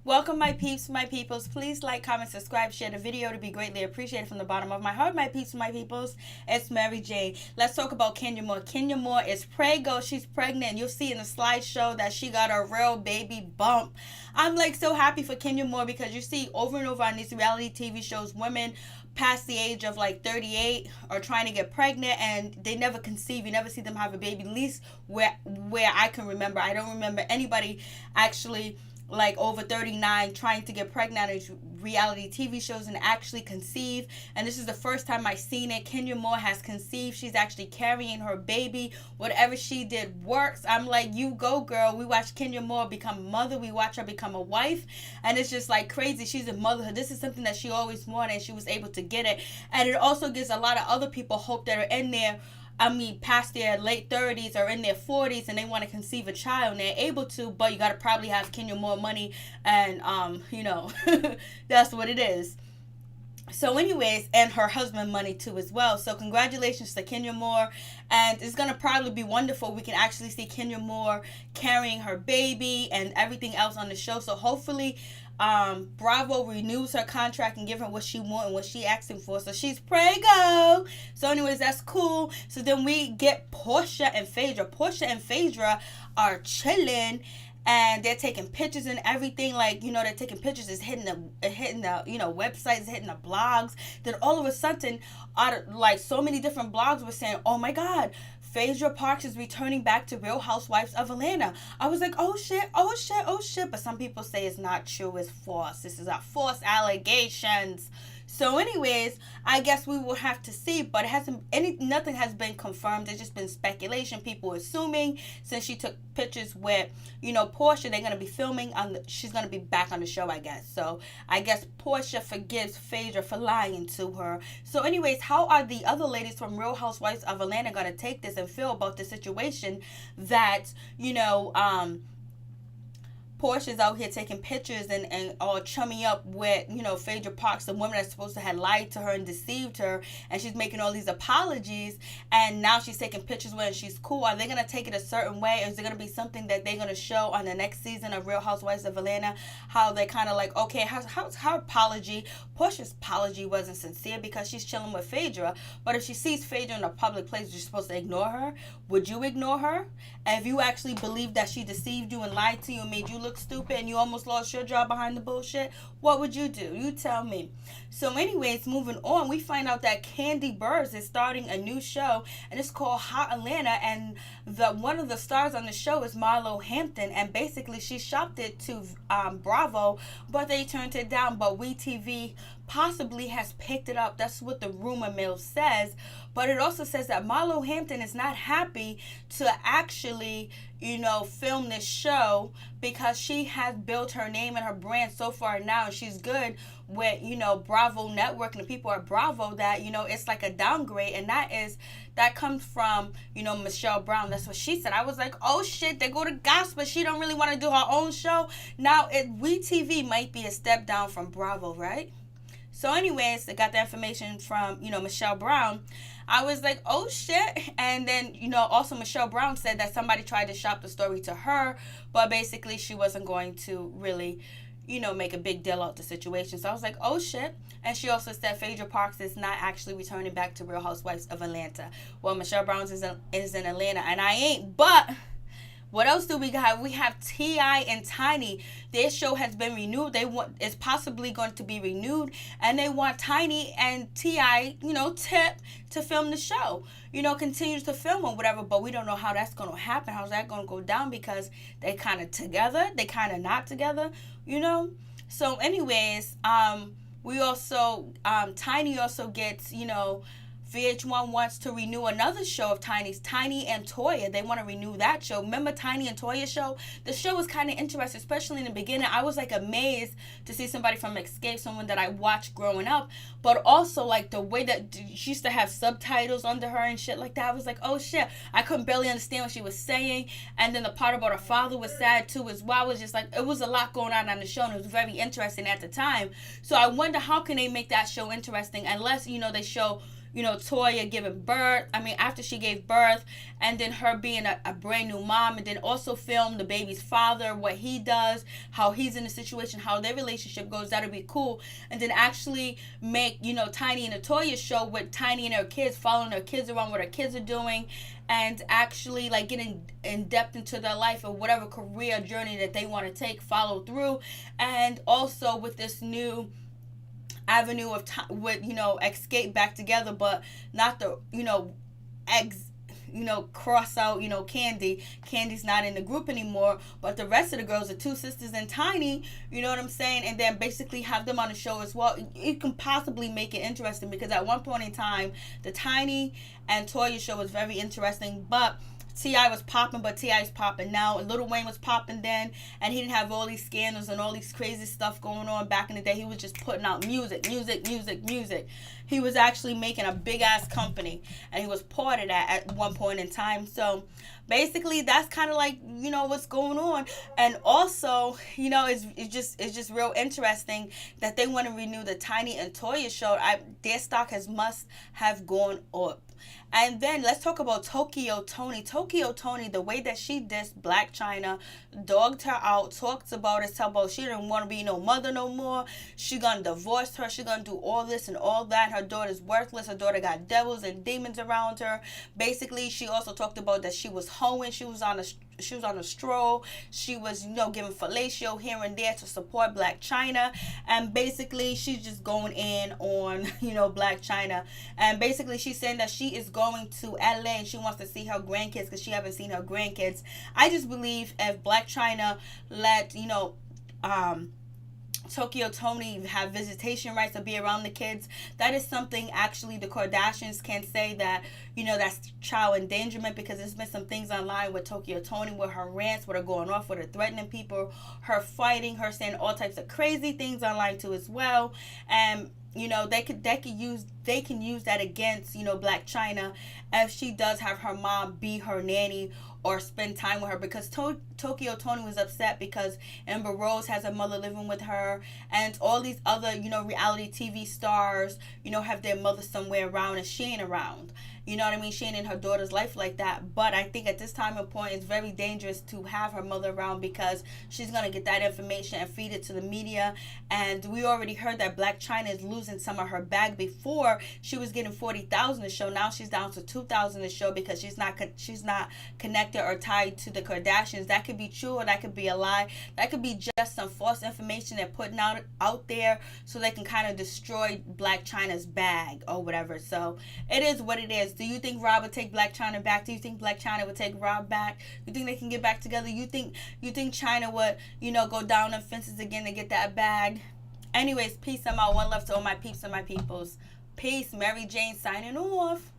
Welcome, my peeps, my peoples. Please like, comment, subscribe, share the video to be greatly appreciated from the bottom of my heart, my peeps, my peoples. It's Mary J. Let's talk about Kandi Moore. Kandi Moore is Prego. She's pregnant. You'll see in the slideshow that she got a real baby bump. I'm like so happy for Kandi Moore because you see over and over on these reality TV shows, women past the age of like 38 are trying to get pregnant and they never conceive. You never see them have a baby, at least where I can remember. I don't remember anybody actually like over 39 trying to get pregnant in reality TV shows and actually conceive. And this is the first time I've seen it. Kandi Moore has conceived. She's actually carrying her baby. Whatever she did works. I'm like, you go, girl. We watch Kandi Moore become a mother. We watch her become a wife. And it's just like crazy. She's in motherhood. This is something that she always wanted and she was able to get it. And it also gives a lot of other people hope that are in there, past their late 30s or in their 40s and they want to conceive a child and they're able to, but you got to probably have Kandi Moore money and, that's what it is. So anyways, and her husband money too as well. So congratulations to Kandi Moore. And it's going to probably be wonderful. We can actually see Kandi Moore carrying her baby and everything else on the show. So hopefully Bravo renews her contract and give her what she wants and what she asking for. So she's Prego. So anyways, that's cool. So then we get Porsha and Phaedra. Porsha and Phaedra are chilling. And they're taking pictures and everything. Like, they're taking pictures. It's hitting the websites, hitting the blogs. Then all of a sudden, like so many different blogs were saying, oh my God, Phaedra Parks is returning back to Real Housewives of Atlanta. I was like, oh shit. But some people say it's not true. It's false. This is a false allegations. So anyways, I guess we will have to see, but nothing has been confirmed. It's just been speculation. People assuming since she took pictures with, Porscha, they're going to be filming she's going to be back on the show, I guess. So I guess Porscha forgives Phaedra for lying to her. So anyways, how are the other ladies from Real Housewives of Atlanta going to take this and feel about the situation that, Porscha's out here taking pictures and all chummy up with, Phaedra Parks, the woman that's supposed to have lied to her and deceived her, and she's making all these apologies, and now she's taking pictures with her and she's cool. Are they going to take it a certain way? Is it going to be something that they're going to show on the next season of Real Housewives of Atlanta? How they kind of like, okay, how's her apology? Porscha's apology wasn't sincere because she's chilling with Phaedra, but if she sees Phaedra in a public place, you're supposed to ignore her. Would you ignore her? And if you actually believe that she deceived you and lied to you and made you look stupid and you almost lost your job behind the bullshit, what would you do? You tell me. So anyways, moving on, we find out that Kandi Burruss is starting a new show and it's called Hot Atlanta, and one of the stars on the show is Marlo Hampton, and basically she shopped it to Bravo, but they turned it down. But WeTV possibly has picked it up. That's what the rumor mill says. But it also says that Marlo Hampton is not happy to actually, film this show because she has built her name and her brand so far now. And she's good with, Bravo Network and the people at Bravo that, it's like a downgrade. And that comes from, Michelle Brown. That's what she said. I was like, oh shit, they go to gospel. She don't really want to do her own show. Now, WeTV might be a step down from Bravo, right? So anyways, they got the information from, Michelle Brown. I was like, oh shit. And then, also Michelle Brown said that somebody tried to shop the story to her, but basically she wasn't going to really, make a big deal out the situation. So I was like, oh shit. And she also said Phaedra Parks is not actually returning back to Real Housewives of Atlanta. Well, Michelle Brown is in Atlanta and I ain't, but what else do we got? We have T.I. and Toni. Their show has been renewed. It's possibly going to be renewed. And they want Toni and T.I., Tip to film the show. Continue to film or whatever. But we don't know how that's going to happen. How's that going to go down? Because they kind of together. They kind of not together, So anyways, we also, Toni also gets, VH1 wants to renew another show of Tini's, Toni and Toya. They want to renew that show. Remember Toni and Toya show? The show was kind of interesting, especially in the beginning. I was like amazed to see somebody from Escape, someone that I watched growing up, but also like the way that she used to have subtitles under her and shit like that. I was like, oh shit, I couldn't barely understand what she was saying. And then the part about her father was sad too as well. It was just like, it was a lot going on the show, and it was very interesting at the time. So I wonder how can they make that show interesting unless, they show Toya giving birth. I mean, after she gave birth, and then her being a brand new mom, and then also film the baby's father, what he does, how he's in the situation, how their relationship goes. That'll be cool. And then actually make, Tiny and the Toya show with Tiny and her kids, following her kids around, what her kids are doing, and actually like getting in depth into their life or whatever career journey that they want to take, follow through. And also with this new avenue of time with escape back together, but not the cross out Kandi's not in the group anymore, but the rest of the girls, the two sisters and Tiny, you know what I'm saying, and then basically have them on the show as well. It can possibly make it interesting, because at one point in time the Tiny and Toya show was very interesting, but T.I. was popping, but T.I. is popping now. Lil Wayne was popping then, and he didn't have all these scandals and all these crazy stuff going on back in the day. He was just putting out music. He was actually making a big-ass company, and he was part of that at one point in time. So basically, that's kind of like, what's going on. And also, it's just real interesting that they want to renew the Tiny and Toya show. Their stock must have gone up. And then let's talk about Tokyo Toni. Tokyo Toni, the way that she dissed Blac Chyna, dogged her out, talked about it, talked about she didn't want to be no mother no more. She gonna divorce her. She gonna do all this and all that. Her daughter's worthless. Her daughter got devils and demons around her. Basically, she also talked about that she was hoeing. She was on a stroll. She was, giving fellatio here and there to support Blac Chyna. And basically, she's just going in on, Blac Chyna. And basically, she's saying that she is going to LA and she wants to see her grandkids because she haven't seen her grandkids. I just believe if Blac Chyna let, Tokyo Toni have visitation rights to be around the kids, that is something actually the Kardashians can say that, that's child endangerment, because there's been some things online with Tokyo Toni, with her rants, with her going off, with her threatening people, her fighting, her saying all types of crazy things online too as well. And they can use that against Blac Chyna if she does have her mom be her nanny or spend time with her, because Tokyo Toni was upset because Amber Rose has her mother living with her, and all these other reality TV stars have their mother somewhere around, and she ain't around. You know what I mean? She ain't in her daughter's life like that. But I think at this time and point, it's very dangerous to have her mother around, because she's going to get that information and feed it to the media. And we already heard that Blac Chyna is losing some of her bag. Before, she was getting $40,000 a show. Now she's down to $2,000 a show because she's not connected or tied to the Kardashians. That could be true or that could be a lie. That could be just some false information they're putting out there so they can kind of destroy Blac Chyna's bag or whatever. So it is what it is. Do you think Rob would take Blac Chyna back? Do you think Blac Chyna would take Rob back? You think they can get back together? You think Chyna would, go down the fences again to get that bag? Anyways, peace. I'm out. One love to all my peeps and my peoples. Peace. Mary Jane signing off.